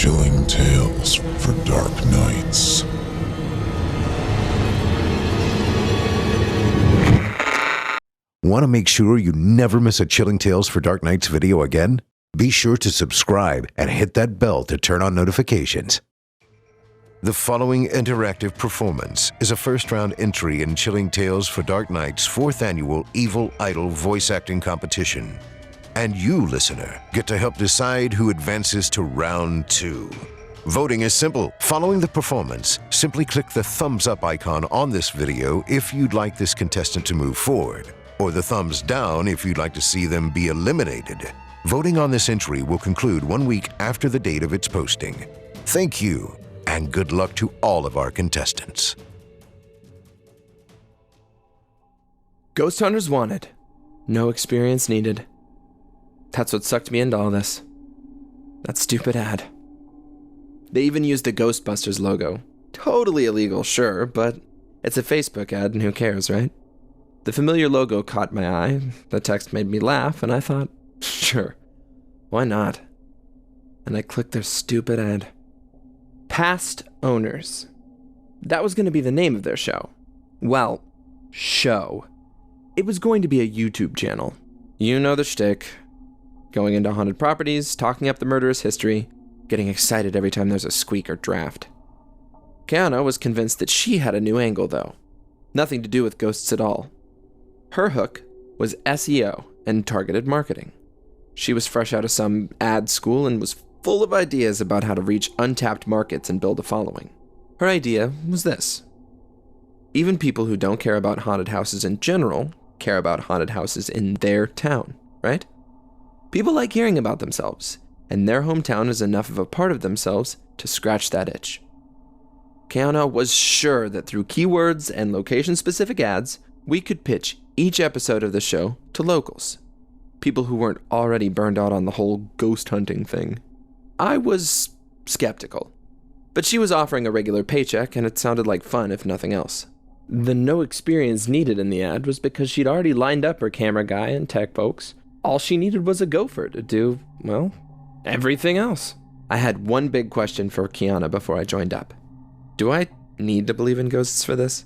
Chilling tales for dark nights. Want to make sure you never miss a Chilling Tales for Dark Nights video again? Be sure to subscribe and hit that bell to turn on notifications. The following interactive performance is a first-round entry in Chilling Tales for Dark Nights' 4th annual Evil Idol voice acting competition. And you, listener, get to help decide who advances to round 2. Voting is simple. Following the performance, simply click the thumbs up icon on this video if you'd like this contestant to move forward, or the thumbs down if you'd like to see them be eliminated. Voting on this entry will conclude 1 week after the date of its posting. Thank you, and good luck to all of our contestants. Ghost Hunters wanted. No experience needed. That's what sucked me into all this. That stupid ad. They even used the Ghostbusters logo. Totally illegal, sure, but it's a Facebook ad and who cares, right? The familiar logo caught my eye, the text made me laugh, and I thought, sure, why not? And I clicked their stupid ad. Past Owners. That was going to be the name of their show. Well, show. It was going to be a YouTube channel. You know the shtick. Going into haunted properties, talking up the murderous history, getting excited every time there's a squeak or draft. Kiana was convinced that she had a new angle, though. Nothing to do with ghosts at all. Her hook was SEO and targeted marketing. She was fresh out of some ad school and was full of ideas about how to reach untapped markets and build a following. Her idea was this. Even people who don't care about haunted houses in general care about haunted houses in their town, right? People like hearing about themselves, and their hometown is enough of a part of themselves to scratch that itch. Kiana was sure that through keywords and location-specific ads, we could pitch each episode of the show to locals. People who weren't already burned out on the whole ghost hunting thing. I was skeptical, but she was offering a regular paycheck, and it sounded like fun if nothing else. The no experience needed in the ad was because she'd already lined up her camera guy and tech folks. All she needed was a gopher to do, well, everything else. I had one big question for Kiana before I joined up. Do I need to believe in ghosts for this?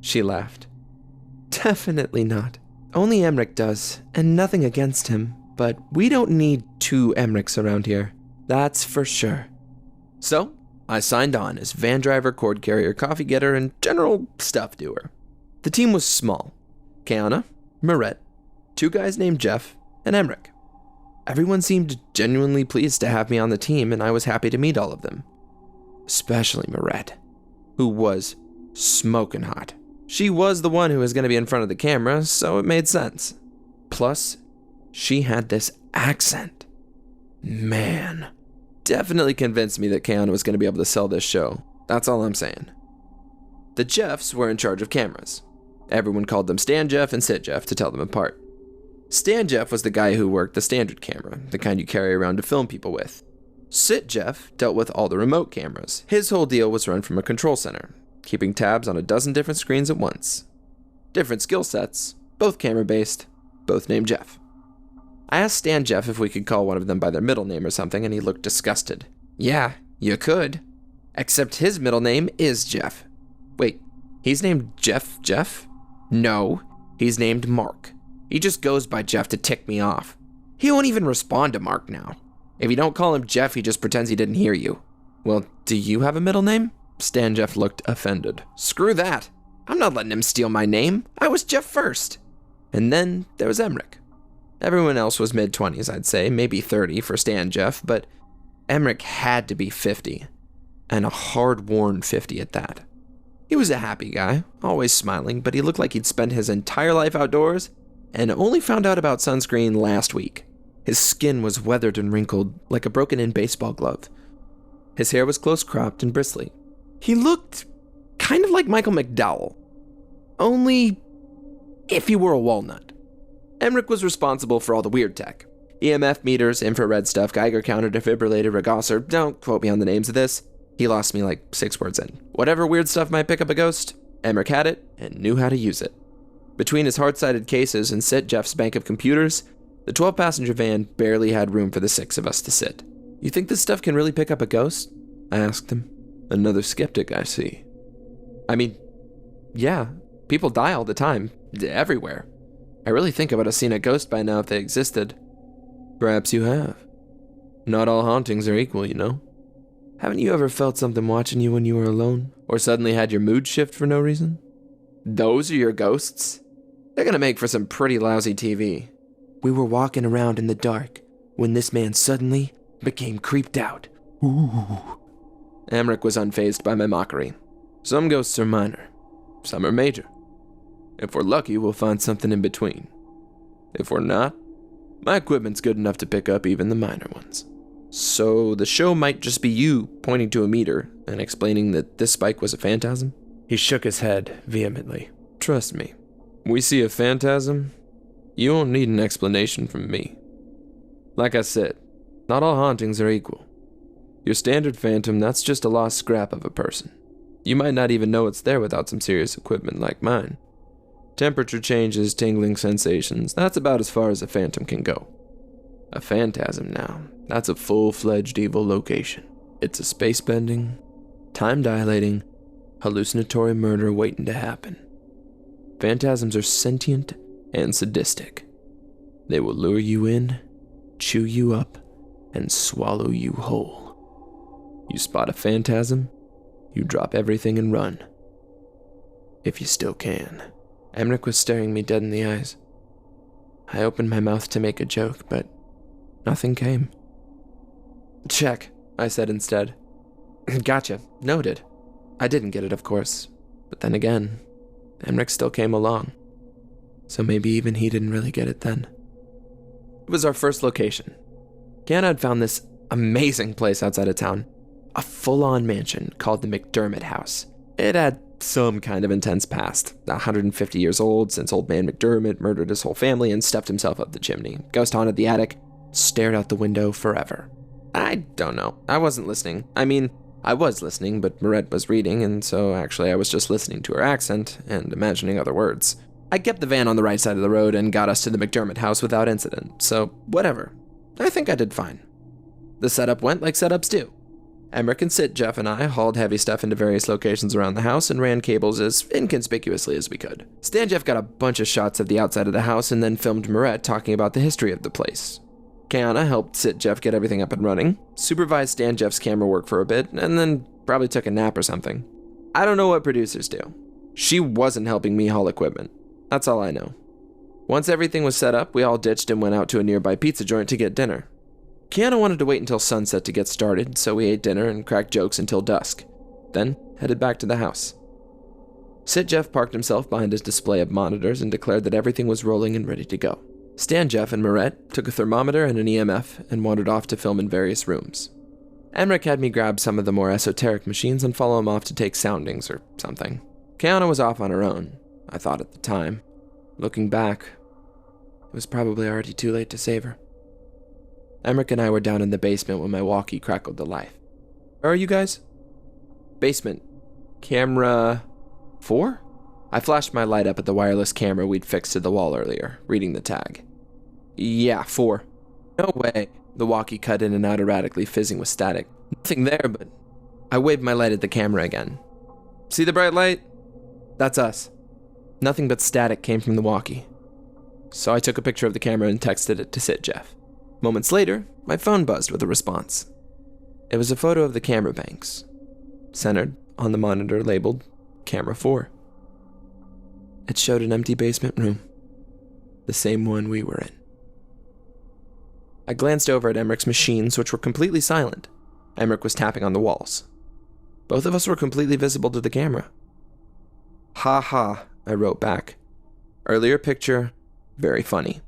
She laughed. Definitely not. Only Emmerich does, and nothing against him, but we don't need 2 Emmerichs around here. That's for sure. So, I signed on as van driver, cord carrier, coffee getter, and general stuff doer. The team was small. Kiana, Moret, 2 guys named Jeff, and Emmerich. Everyone seemed genuinely pleased to have me on the team, and I was happy to meet all of them. Especially Moret, who was smoking hot. She was the one who was going to be in front of the camera, so it made sense. Plus, she had this accent. Man, definitely convinced me that Kiana was going to be able to sell this show. That's all I'm saying. The Jeffs were in charge of cameras. Everyone called them Stan Jeff and Sit Jeff to tell them apart. Stan Jeff was the guy who worked the standard camera, the kind you carry around to film people with. Sit Jeff dealt with all the remote cameras. His whole deal was run from a control center, keeping tabs on a dozen different screens at once. Different skill sets, both camera-based, both named Jeff. I asked Stan Jeff if we could call one of them by their middle name or something, and he looked disgusted. Yeah, you could. Except his middle name is Jeff. Wait, he's named Jeff? No, he's named Mark. He just goes by Jeff to tick me off. He won't even respond to Mark now. If you don't call him Jeff, he just pretends he didn't hear you. Well, do you have a middle name? Stan Jeff looked offended. Screw that. I'm not letting him steal my name. I was Jeff first. And then there was Emmerich. Everyone else was mid-20s, I'd say, maybe 30 for Stan Jeff, but Emmerich had to be 50. And a hard-worn 50 at that. He was a happy guy, always smiling, but he looked like he'd spent his entire life outdoors and only found out about sunscreen last week. His skin was weathered and wrinkled like a broken-in baseball glove. His hair was close-cropped and bristly. He looked kind of like Michael McDowell, only if he were a walnut. Emmerich was responsible for all the weird tech. EMF meters, infrared stuff, Geiger counter, defibrillator, regosser. Don't quote me on the names of this. He lost me like 6 words in. Whatever weird stuff might pick up a ghost, Emmerich had it and knew how to use it. Between his hard-sided cases and Sit Jeff's bank of computers, the 12-passenger van barely had room for the 6 of us to sit. You think this stuff can really pick up a ghost? I asked him. Another skeptic, I see. I mean, yeah, people die all the time, everywhere. I really think I would have seen a ghost by now if they existed. Perhaps you have. Not all hauntings are equal, you know. Haven't you ever felt something watching you when you were alone? Or suddenly had your mood shift for no reason? Those are your ghosts? They're gonna make for some pretty lousy TV. We were walking around in the dark when this man suddenly became creeped out. Ooh. Emmerich was unfazed by my mockery. Some ghosts are minor, some are major. If we're lucky, we'll find something in between. If we're not, my equipment's good enough to pick up even the minor ones. So the show might just be you pointing to a meter and explaining that this spike was a phantasm? He shook his head vehemently. Trust me, we see a phantasm, you won't need an explanation from me. Like I said, not all hauntings are equal. Your standard phantom, that's just a lost scrap of a person. You might not even know it's there without some serious equipment like mine. Temperature changes, tingling sensations, that's about as far as a phantom can go. A phantasm now, that's a full-fledged evil location. It's a space-bending, time-dilating, hallucinatory murder waiting to happen. Phantasms are sentient and sadistic. They will lure you in, chew you up, and swallow you whole. You spot a phantasm, you drop everything and run. If you still can. Emmerich was staring me dead in the eyes. I opened my mouth to make a joke, but nothing came. Check, I said instead. Gotcha, noted. I didn't get it, of course. But then again, Emmerich still came along. So maybe even he didn't really get it then. It was our first location. Kiana had found this amazing place outside of town. A full-on mansion called the McDermott House. It had some kind of intense past. 150 years old since old man McDermott murdered his whole family and stuffed himself up the chimney. Ghost haunted the attic, stared out the window forever. I don't know. I wasn't listening. I mean, I was listening, but Marette was reading, and so actually I was just listening to her accent and imagining other words. I kept the van on the right side of the road and got us to the McDermott house without incident, so whatever. I think I did fine. The setup went like setups do. Emmerich and Jeff and I hauled heavy stuff into various locations around the house and ran cables as inconspicuously as we could. Jeff got a bunch of shots of the outside of the house and then filmed Marette talking about the history of the place. Kiana helped Jeff get everything up and running, supervised Jeff's camera work for a bit, and then probably took a nap or something. I don't know what producers do. She wasn't helping me haul equipment. That's all I know. Once everything was set up, we all ditched and went out to a nearby pizza joint to get dinner. Kiana wanted to wait until sunset to get started, so we ate dinner and cracked jokes until dusk, then headed back to the house. Jeff parked himself behind his display of monitors and declared that everything was rolling and ready to go. Jeff and Marette took a thermometer and an EMF and wandered off to film in various rooms. Emmerich had me grab some of the more esoteric machines and follow him off to take soundings or something. Kiana was off on her own, I thought at the time. Looking back, it was probably already too late to save her. Emmerich and I were down in the basement when my walkie crackled to life. Where are you guys? Basement. Camera 4? I flashed my light up at the wireless camera we'd fixed to the wall earlier, reading the tag. Yeah, 4. No way. The walkie cut in and out erratically, fizzing with static. Nothing there, but... I waved my light at the camera again. See the bright light? That's us. Nothing but static came from the walkie. So I took a picture of the camera and texted it to Jeff. Moments later, my phone buzzed with a response. It was a photo of the camera banks, centered on the monitor labeled Camera 4. It showed an empty basement room, the same one we were in. I glanced over at Emmerich's machines, which were completely silent. Emmerich was tapping on the walls. Both of us were completely visible to the camera. Ha ha, I wrote back. Earlier picture, very funny.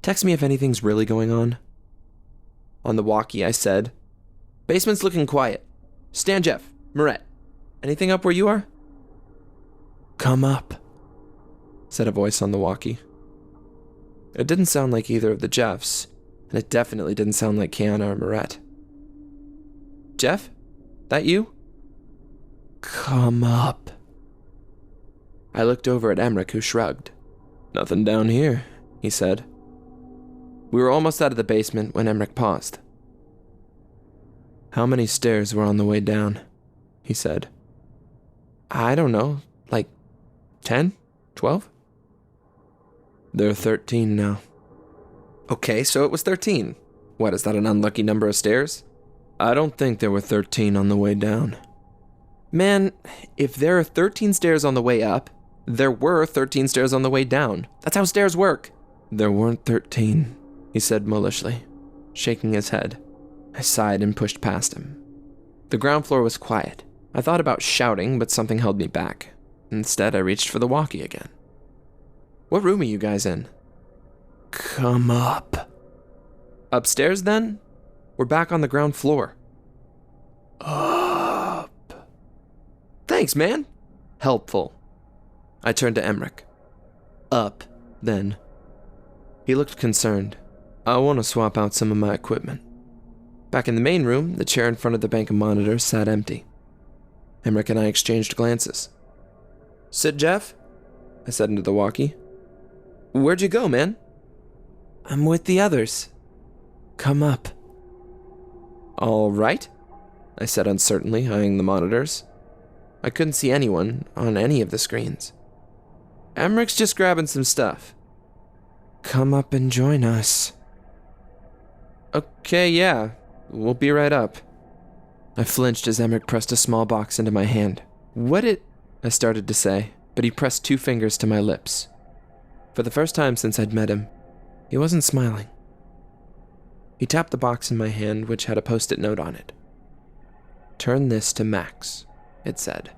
Text me if anything's really going on. On the walkie, I said, basement's looking quiet. Jeff, Marette, anything up where you are? Come up, said a voice on the walkie. It didn't sound like either of the Jeffs, and it definitely didn't sound like Kiana or Marette. Jeff? That you? Come up. I looked over at Emmerich, who shrugged. Nothing down here, he said. We were almost out of the basement when Emmerich paused. How many stairs were on the way down? He said. I don't know, like 10? 12? There are 13 now. Okay, so it was 13. What, is that an unlucky number of stairs? I don't think there were 13 on the way down. Man, if there are 13 stairs on the way up, there were 13 stairs on the way down. That's how stairs work. There weren't 13, he said mullishly, shaking his head. I sighed and pushed past him. The ground floor was quiet. I thought about shouting, but something held me back. Instead, I reached for the walkie again. What room are you guys in? Come up. Upstairs, then? We're back on the ground floor. Up. Thanks, man. Helpful. I turned to Emmerich. Up, then. He looked concerned. I want to swap out some of my equipment. Back in the main room, the chair in front of the bank of monitors sat empty. Emmerich and I exchanged glances. Sit, Jeff? I said into the walkie. Where'd you go, man? I'm with the others. Come up. All right, I said uncertainly, eyeing the monitors. I couldn't see anyone on any of the screens. Emmerich's just grabbing some stuff. Come up and join us. Okay, yeah, we'll be right up. I flinched as Emmerich pressed a small box into my hand. I started to say, but he pressed 2 fingers to my lips. For the first time since I'd met him, he wasn't smiling. He tapped the box in my hand, which had a post-it note on it. Turn this to max, it said.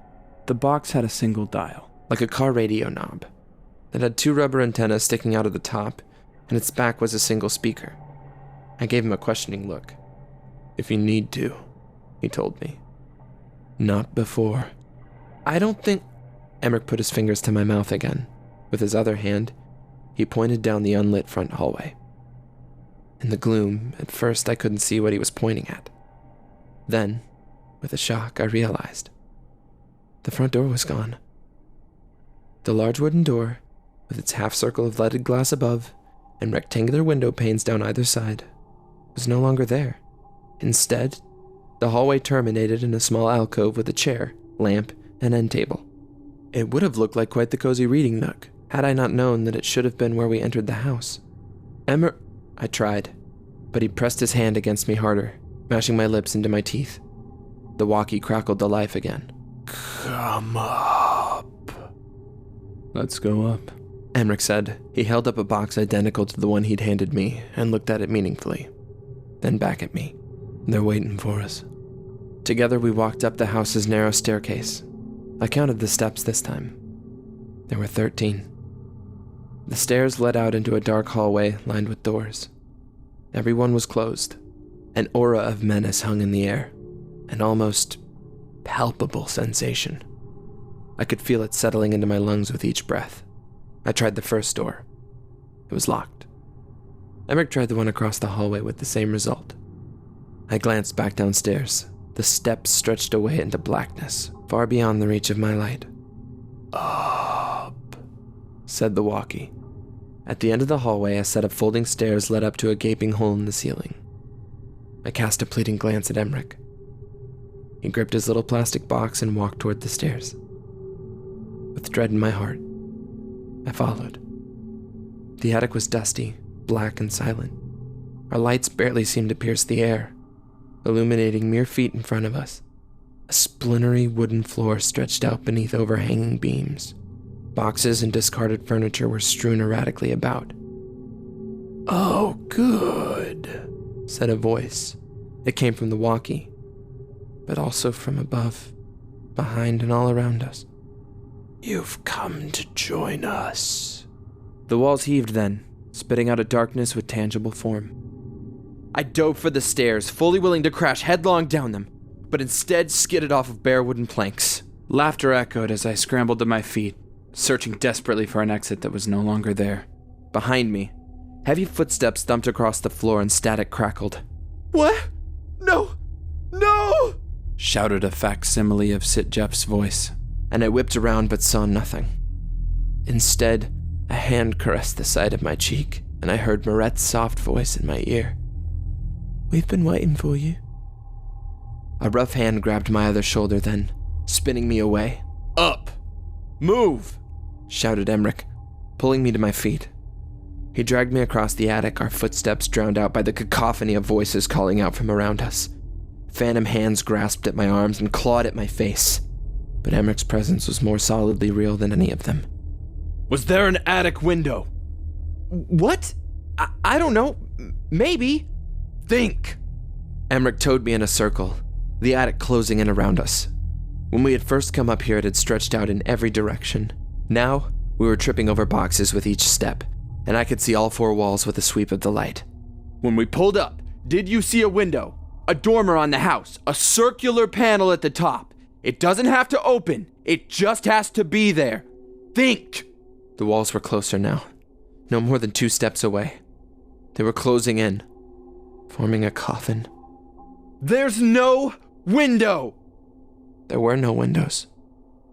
The box had a single dial, like a car radio knob. It had 2 rubber antennas sticking out of the top, and its back was a single speaker. I gave him a questioning look. If you need to, he told me. Not before. I don't think... Emmerich put his fingers to my mouth again. With his other hand, he pointed down the unlit front hallway. In the gloom, at first I couldn't see what he was pointing at. Then, with a shock, I realized. The front door was gone. The large wooden door, with its half-circle of leaded glass above and rectangular window panes down either side, was no longer there. Instead, the hallway terminated in a small alcove with a chair, lamp, and end table. It would have looked like quite the cozy reading nook, had I not known that it should have been where we entered the house. I tried, but he pressed his hand against me harder, mashing my lips into my teeth. The walkie crackled to life again. Come up. Let's go up, Emmerich said. He held up a box identical to the one he'd handed me and looked at it meaningfully, then back at me. They're waiting for us. Together we walked up the house's narrow staircase. I counted the steps this time. There were 13. The stairs led out into a dark hallway lined with doors. Every one was closed. An aura of menace hung in the air, an almost palpable sensation. I could feel it settling into my lungs with each breath. I tried the first door. It was locked. Emmerich tried the one across the hallway with the same result. I glanced back downstairs. The steps stretched away into blackness, far beyond the reach of my light. Up, said the walkie. At the end of the hallway, a set of folding stairs led up to a gaping hole in the ceiling. I cast a pleading glance at Emmerich. He gripped his little plastic box and walked toward the stairs. With dread in my heart, I followed. The attic was dusty, black, and silent. Our lights barely seemed to pierce the air, illuminating mere feet in front of us. A splintery wooden floor stretched out beneath overhanging beams. Boxes and discarded furniture were strewn erratically about. Oh, good, said a voice. It came from the walkie, but also from above, behind, and all around us. You've come to join us. The walls heaved then, spitting out a darkness with tangible form. I dove for the stairs, fully willing to crash headlong down them, but instead skidded off of bare wooden planks. Laughter echoed as I scrambled to my feet, searching desperately for an exit that was no longer there. Behind me, heavy footsteps thumped across the floor and static crackled. What? No! No! Shouted a facsimile of Sit Jeff's voice, and I whipped around but saw nothing. Instead, a hand caressed the side of my cheek, and I heard Moret's soft voice in my ear. We've been waiting for you. A rough hand grabbed my other shoulder then, spinning me away. "Up! Move!" shouted Emmerich, pulling me to my feet. He dragged me across the attic, our footsteps drowned out by the cacophony of voices calling out from around us. Phantom hands grasped at my arms and clawed at my face, but Emmerich's presence was more solidly real than any of them. "Was there an attic window?" "What? I don't know. Maybe." "Think!" Emmerich towed me in a circle, the attic closing in around us. When we had first come up here, it had stretched out in every direction. Now, we were tripping over boxes with each step, and I could see all 4 walls with a sweep of the light. "When we pulled up, did you see a window? A dormer on the house, a circular panel at the top. It doesn't have to open, it just has to be there. Think!" The walls were closer now, no more than 2 steps away. They were closing in, forming a coffin. "There's no window!" There were no windows.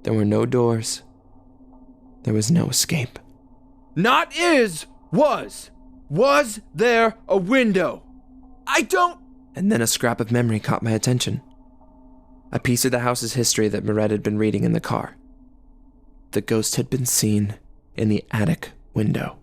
There were no doors. There was no escape. "Not is, was. Was there a window? I don't..." And then a scrap of memory caught my attention. A piece of the house's history that Mirette had been reading in the car. The ghost had been seen in the attic window.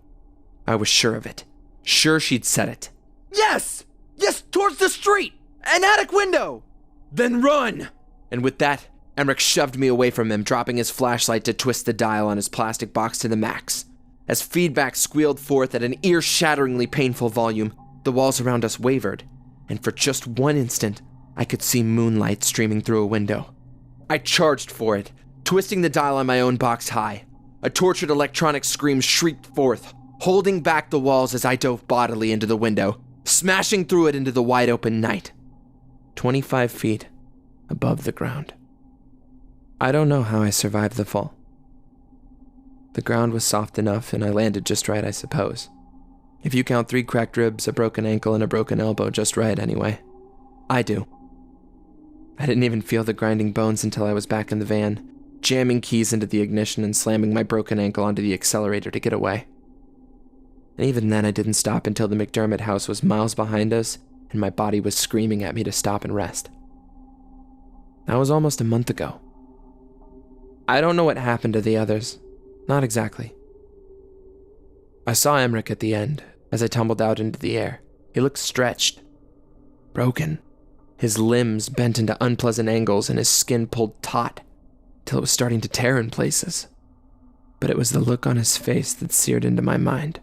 I was sure of it. Sure she'd said it. "Yes! Yes, towards the street! An attic window!" "Then run!" And with that, Emmerich shoved me away from him, dropping his flashlight to twist the dial on his plastic box to the max. As feedback squealed forth at an ear-shatteringly painful volume, the walls around us wavered, and for just one instant, I could see moonlight streaming through a window. I charged for it, twisting the dial on my own box high. A tortured electronic scream shrieked forth, holding back the walls as I dove bodily into the window, smashing through it into the wide-open night. 25 feet above the ground. I don't know how I survived the fall. The ground was soft enough, and I landed just right, I suppose. If you count 3 cracked ribs, a broken ankle, and a broken elbow just right, anyway. I do. I didn't even feel the grinding bones until I was back in the van, jamming keys into the ignition and slamming my broken ankle onto the accelerator to get away. And even then, I didn't stop until the McDermott house was miles behind us, and my body was screaming at me to stop and rest. That was almost a month ago. I don't know what happened to the others. Not exactly. I saw Emmerich at the end, as I tumbled out into the air. He looked stretched. Broken. His limbs bent into unpleasant angles and his skin pulled taut, till it was starting to tear in places. But it was the look on his face that seared into my mind.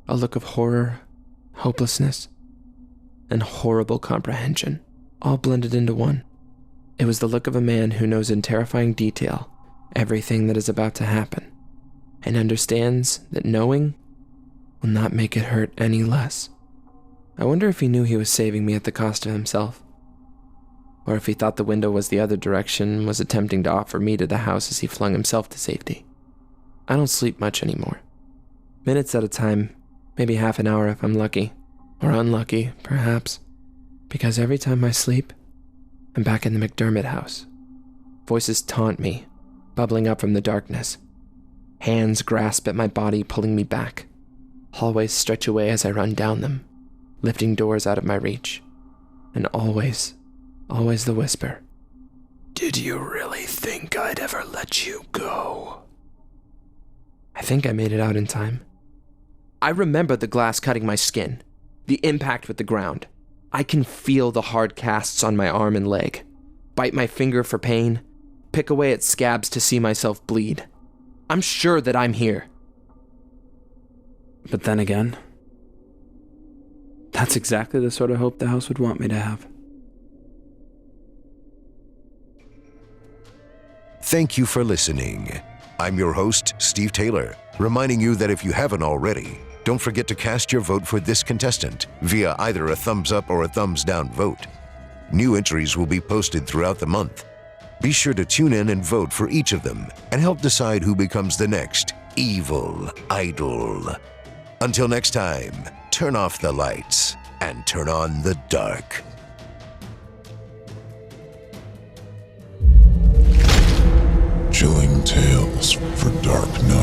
A look of horror, hopelessness, and horrible comprehension, all blended into one. It was the look of a man who knows in terrifying detail everything that is about to happen, and understands that knowing will not make it hurt any less. I wonder if he knew he was saving me at the cost of himself, or if he thought the window was the other direction and was attempting to offer me to the house as he flung himself to safety. I don't sleep much anymore. Minutes at a time, maybe half an hour if I'm lucky, or unlucky, perhaps, because every time I sleep, I'm back in the McDermott house. Voices taunt me, bubbling up from the darkness. Hands grasp at my body, pulling me back. Hallways stretch away as I run down them, lifting doors out of my reach. And always the whisper. "Did you really think I'd ever let you go?" I think I made it out in time. I remember the glass cutting my skin, the impact with the ground. I can feel the hard casts on my arm and leg, bite my finger for pain, pick away at scabs to see myself bleed. I'm sure that I'm here. But then again, that's exactly the sort of hope the house would want me to have. Thank you for listening. I'm your host, Steve Taylor, reminding you that if you haven't already, don't forget to cast your vote for this contestant via either a thumbs up or a thumbs down vote. New entries will be posted throughout the month. Be sure to tune in and vote for each of them and help decide who becomes the next evil idol. Until next time, turn off the lights and turn on the dark. Chilling tales for dark nights.